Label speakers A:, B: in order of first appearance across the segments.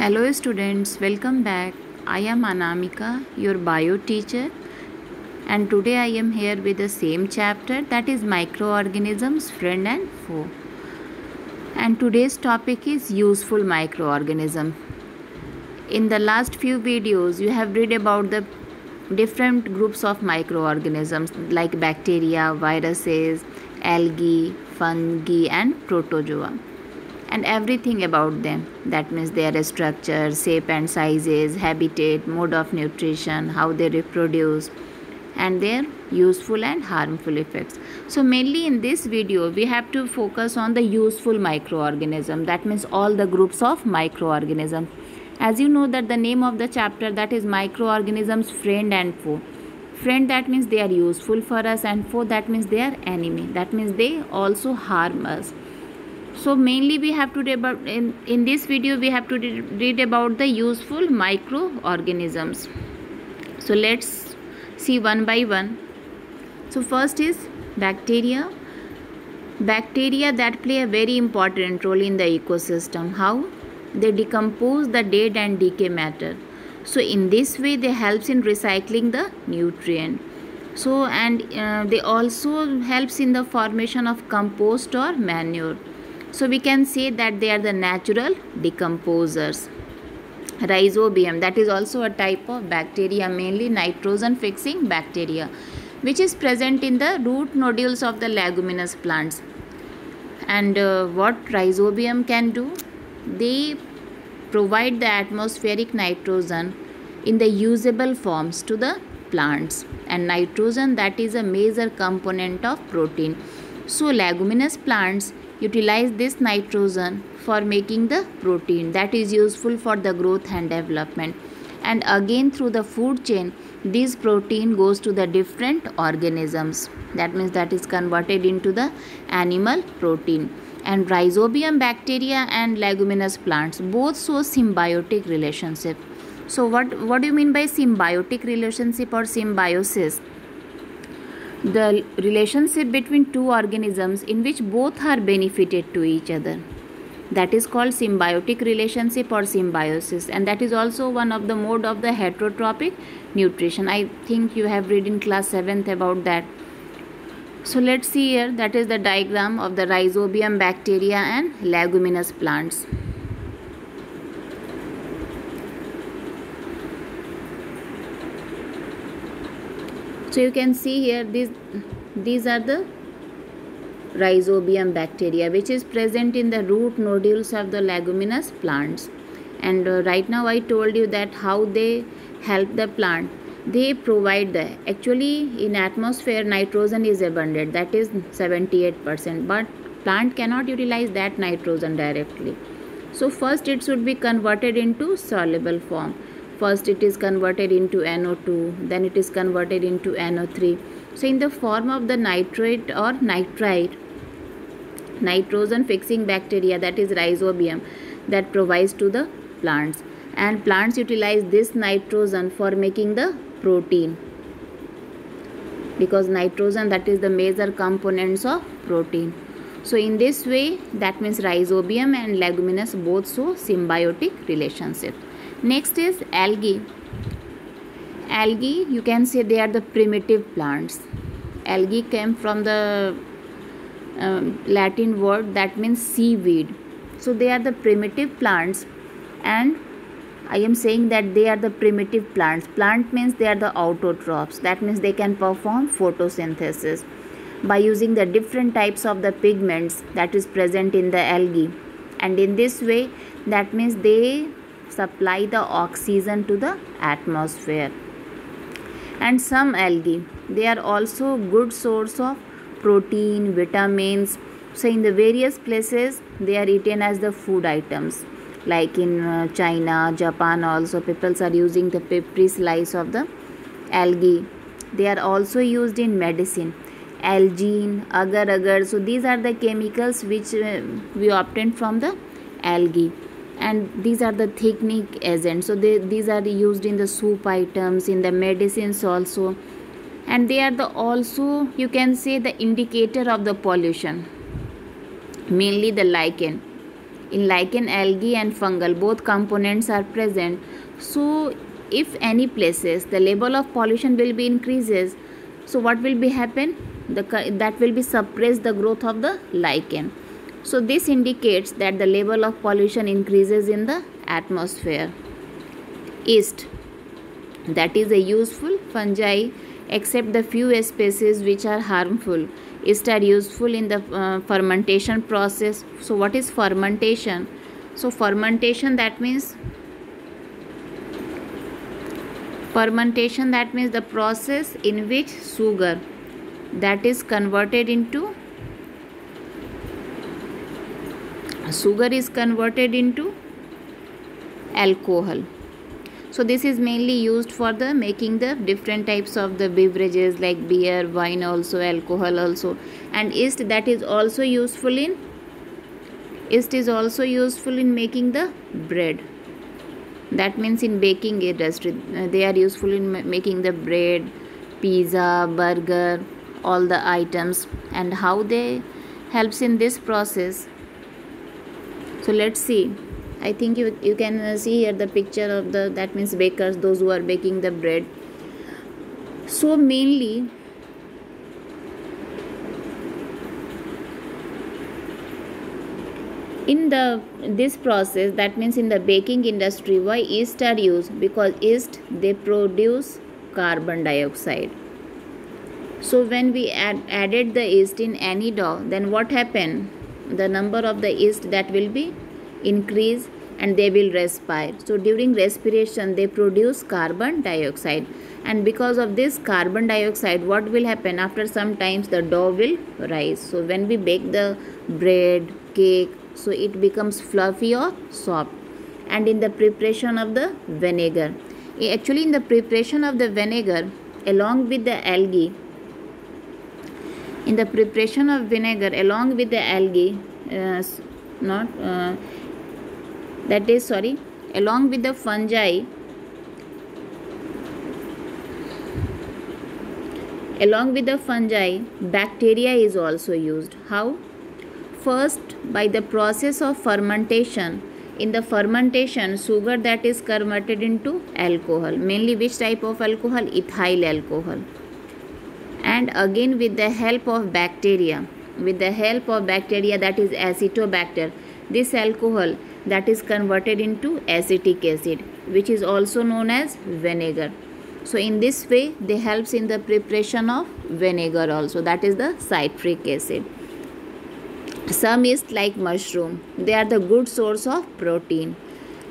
A: Hello students, welcome back. I am Anamika, your bio teacher, and today I am here with the same chapter, that is microorganisms, friend and foe. And today's topic is useful microorganism. In the last few videos you have read about the different groups of microorganisms like bacteria, viruses, algae, fungi and protozoa, and everything about them. That means their structure, shape and sizes, habitat, mode of nutrition, how they reproduce, and their useful and harmful effects. So mainly in this video we have to focus on the useful microorganism. That means all the groups of microorganisms. As you know that the name of the chapter, that is microorganisms, friend and foe. Friend, that means they are useful for us, and foe, that means they are enemy. That means they also harm us. So mainly we have to read about, in this video we have to read about the useful microorganisms. So let's see one by one. So first is bacteria. Bacteria that play a very important role in the ecosystem. How? They decompose the dead and decay matter. So in this way they helps in recycling the nutrient. So and they also helps in the formation of compost or manure. So we can say that they are the natural decomposers. Rhizobium, that is also a type of bacteria, mainly nitrogen fixing bacteria, which is present in the root nodules of the leguminous plants. And what rhizobium can do? They provide the atmospheric nitrogen in the usable forms to the plants, and nitrogen, that is a major component of protein. So leguminous plants utilize this nitrogen for making the protein that is useful for the growth and development. And again through the food chain, this protein goes to the different organisms. That means that is converted into the animal protein. And rhizobium bacteria and leguminous plants both show symbiotic relationship. So what do you mean by symbiotic relationship or symbiosis? The relationship between two organisms in which both are benefited to each other. That is called symbiotic relationship or symbiosis, and that is also one of the mode of the heterotrophic nutrition. I think you have read in class 7th about that. So let's see here, that is the diagram of the rhizobium bacteria and leguminous plants. So you can see here these are the rhizobium bacteria which is present in the root nodules of the leguminous plants. And right now I told you that how they help the plant. They provide the, actually in atmosphere nitrogen is abundant, that is 78%, but plant cannot utilize that nitrogen directly. So first it should be converted into soluble form. First it is converted into NO2, then it is converted into NO3. So in the form of the nitrate or nitrite, nitrogen fixing bacteria, that is rhizobium, that provides to the plants, and plants utilize this nitrogen for making the protein, because nitrogen, that is the major components of protein. So in this way, that means rhizobium and leguminous both show symbiotic relationship. Next is algae. Algae, you can say they are the primitive plants. Algae came from the Latin word that means seaweed. So they are the primitive plants, and I am saying that they are the primitive plants. Plant means they are the autotrophs. That means they can perform photosynthesis by using the different types of the pigments that is present in the algae. And in this way, that means they supply the oxygen to the atmosphere. And some algae, they are also good source of protein, vitamins. So in the various places they are eaten as the food items, like in China, Japan also people are using the peppery slice of the algae. They are also used in medicine, algin, agar agar. So these are the chemicals which we obtain from the algae, and these are the thickening agents. So these are used in the soup items, in the medicines also, and they are the also, you can say, the indicator of the pollution, mainly the lichen. In lichen, algae and fungal, both components are present. So if any places the level of pollution will be increases, so what will be happen? That will be suppress the growth of the lichen. So this indicates that the level of pollution increases in the atmosphere. Yeast, that is a useful fungi except the few species which are harmful. Yeast are useful in the fermentation process. So what is fermentation? So fermentation that means the process in which sugar that is converted into alcohol. So this is mainly used for the making the different types of the beverages like beer, wine also, alcohol also. And yeast that is also useful in making the bread. That means in baking industry they are useful in making the bread, pizza, burger, all the items. And how they helps in this process? So let's see. I think you can see here the picture of that means bakers, those who are baking the bread. So mainly in this process, that means in the baking industry, why yeast are used? Because yeast they produce carbon dioxide. So when we added the yeast in any dough, then what happened? The number of the yeast that will be increase and they will respire. So during respiration they produce carbon dioxide, and because of this carbon dioxide, what will happen? After some times the dough will rise. So when we bake the bread, cake, so it becomes fluffy or soft. And in the preparation of the vinegar, actually in the preparation of the vinegar along with the algae, along with the fungi, bacteria is also used. How? First, by the process of fermentation. In the fermentation, sugar that is converted into alcohol. Mainly which type of alcohol? Ethyl alcohol. And again with the help of bacteria, that is acetobacter, this alcohol that is converted into acetic acid, which is also known as vinegar. So in this way they helps in the preparation of vinegar also, that is the citric acid. Some yeast like mushroom, they are the good source of protein,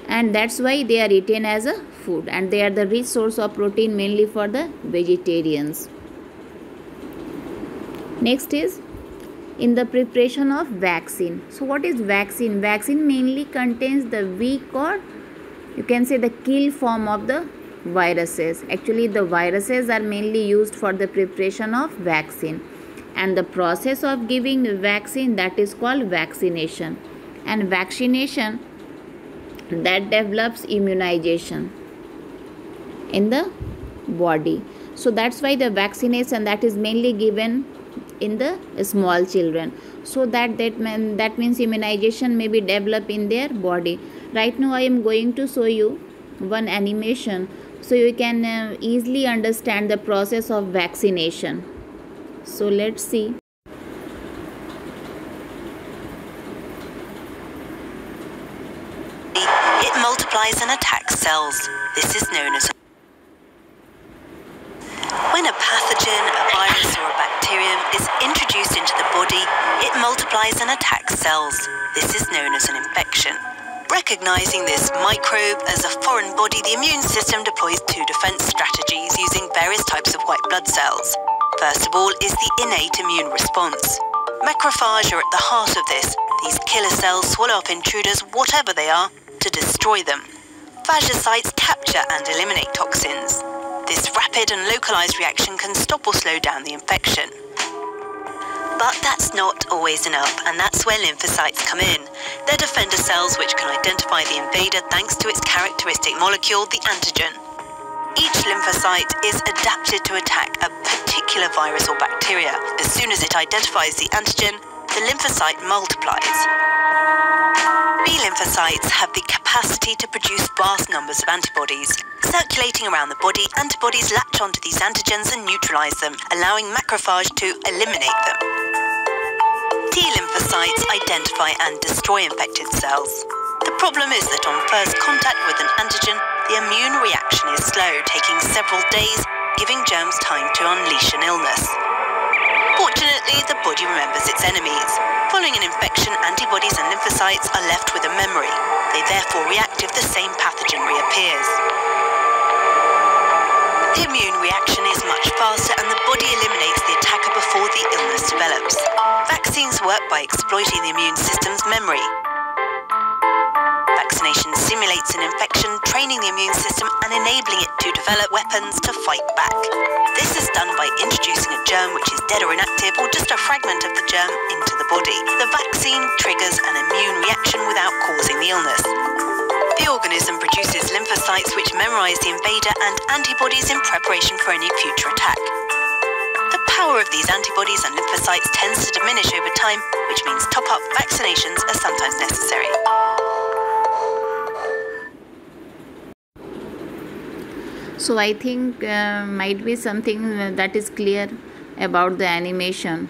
A: and that's why they are eaten as a food, and they are the rich source of protein mainly for the vegetarians. Next is in the preparation of vaccine. So what is vaccine? Vaccine mainly contains the weak, or you can say the kill form of the viruses. Actually the viruses are mainly used for the preparation of vaccine, and the process of giving vaccine, that is called vaccination. And vaccination that develops immunization in the body. So that's why the vaccination that is mainly given in the small children, so that means immunization may be developed in their body. Right now I am going to show you one animation so you can easily understand the process of vaccination. So let's see.
B: It multiplies and attacks cells. This is known as when a pathogen, a virus or a bacterium is introduced into the body, it multiplies and attacks cells. This is known as an infection. Recognizing this microbe as a foreign body, the immune system deploys two defense strategies using various types of white blood cells. First of all is the innate immune response. Macrophages are at the heart of this. These killer cells swallow up intruders, whatever they are, to destroy them. Phagocytes capture and eliminate toxins. This rapid and localized reaction can stop or slow down the infection. But that's not always enough, and that's where lymphocytes come in. They're defender cells which can identify the invader thanks to its characteristic molecule, the antigen. Each lymphocyte is adapted to attack a particular virus or bacteria. As soon as it identifies the antigen, the lymphocyte multiplies. B lymphocytes have the capacity to produce vast numbers of antibodies. Circulating around the body, antibodies latch onto these antigens and neutralize them, allowing macrophage to eliminate them. T lymphocytes identify and destroy infected cells. The problem is that on first contact with an antigen, the immune reaction is slow, taking several days, giving germs time to unleash an illness. Fortunately, the body remembers its enemies. Following an infection, antibodies and lymphocytes are left with a memory. They therefore react if the same pathogen reappears. The immune reaction is much faster and the body eliminates the attacker before the illness develops. Vaccines work by exploiting the immune system's memory. Vaccination simulates an infection, training the immune system and enabling it to develop weapons to fight back. This is done by introducing a germ which is dead or inactive, or just a fragment of the germ, into the body. The vaccine triggers an immune reaction without causing the illness. The organism produces lymphocytes which memorize the invader and antibodies in preparation for any future attack. The power of these antibodies and lymphocytes tends to diminish over time, which means top-up vaccinations are sometimes necessary.
A: So I think might be something that is clear about the animation.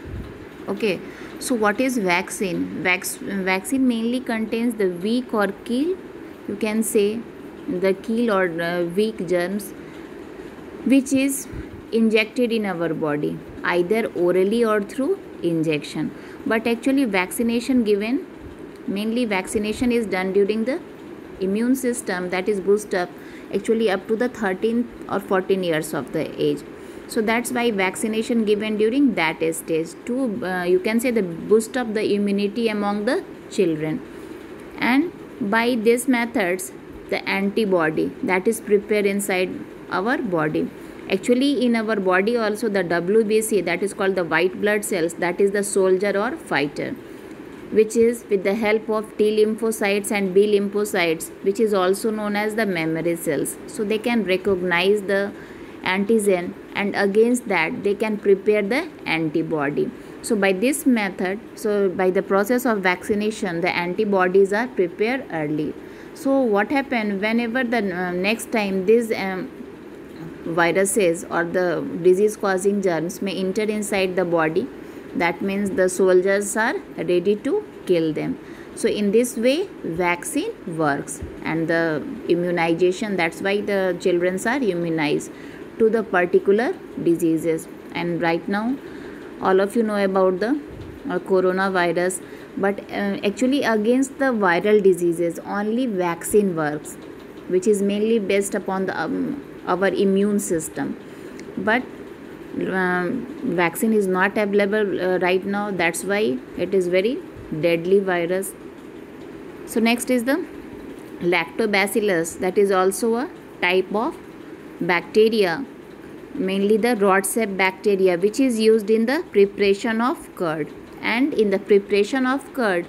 A: Okay, so what is vaccine? Vaccine mainly contains the weak or kill, you can say the kill or weak germs, which is injected in our body either orally or through injection. But actually vaccination given, mainly vaccination is done during the immune system that is boost up actually up to the 13 or 14 years of the age. So that's why vaccination given during that stage to you can say the boost up the immunity among the children. And by these methods the antibody that is prepared inside our body. Actually in our body also the WBC, that is called the white blood cells, that is the soldier or fighter, which is with the help of T lymphocytes and B lymphocytes, which is also known as the memory cells. So they can recognize the antigen and against that they can prepare the antibody. So by this method, so by the process of vaccination, the antibodies are prepared early. So what happened whenever the next time these viruses or the disease causing germs may enter inside the body, that means the soldiers are ready to kill them. So in this way vaccine works and the immunization, that's why the children are immunized to the particular diseases. And right now all of you know about the coronavirus, but actually against the viral diseases only vaccine works, which is mainly based upon the our immune system. But vaccine is not available right now, that's why it is very deadly virus. So next is the lactobacillus, that is also a type of bacteria, mainly the Rhodsepp bacteria, which is used in the preparation of curd. And in the preparation of curd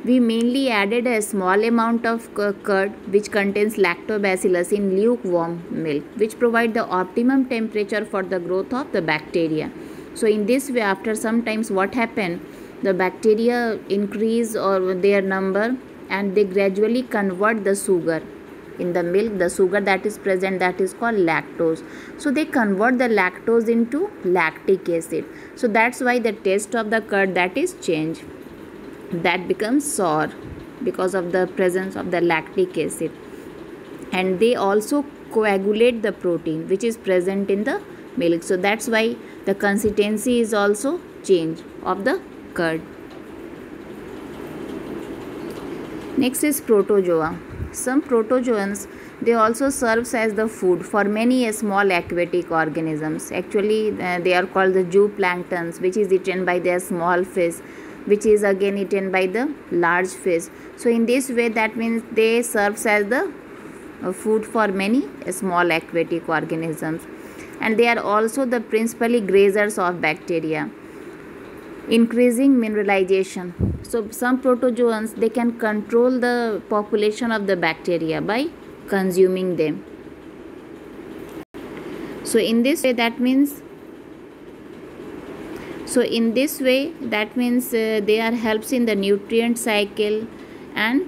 A: we mainly added a small amount of curd which contains lactobacillus in lukewarm milk, which provide the optimum temperature for the growth of the bacteria. So in this way after some times what happened, the bacteria increase or their number and they gradually convert the sugar in the milk, the sugar that is present, that is called lactose. So they convert the lactose into lactic acid. So that's why the taste of the curd that is changed, that becomes sour because of the presence of the lactic acid. And they also coagulate the protein which is present in the milk. So that's why the consistency is also changed of the curd. Next is protozoa. Some protozoans, they also serves as the food for many small aquatic organisms. Actually they are called the zooplanktons, which is eaten by the small fish, which is again eaten by the large fish. So in this way that means they serves as the food for many small aquatic organisms. And they are also the principally grazers of bacteria, increasing mineralization. So some protozoans, they can control the population of the bacteria by consuming them. So in this way that means they are helps in the nutrient cycle and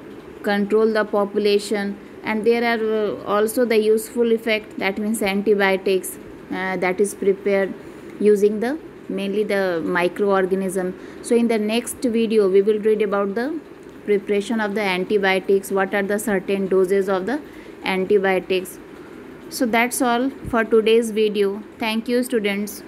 A: control the population, and there are also the useful effect, that means antibiotics that is prepared using the mainly the microorganism. So in the next video we will read about the preparation of the antibiotics, what are the certain doses of the antibiotics. So that's all for today's video. Thank you, students.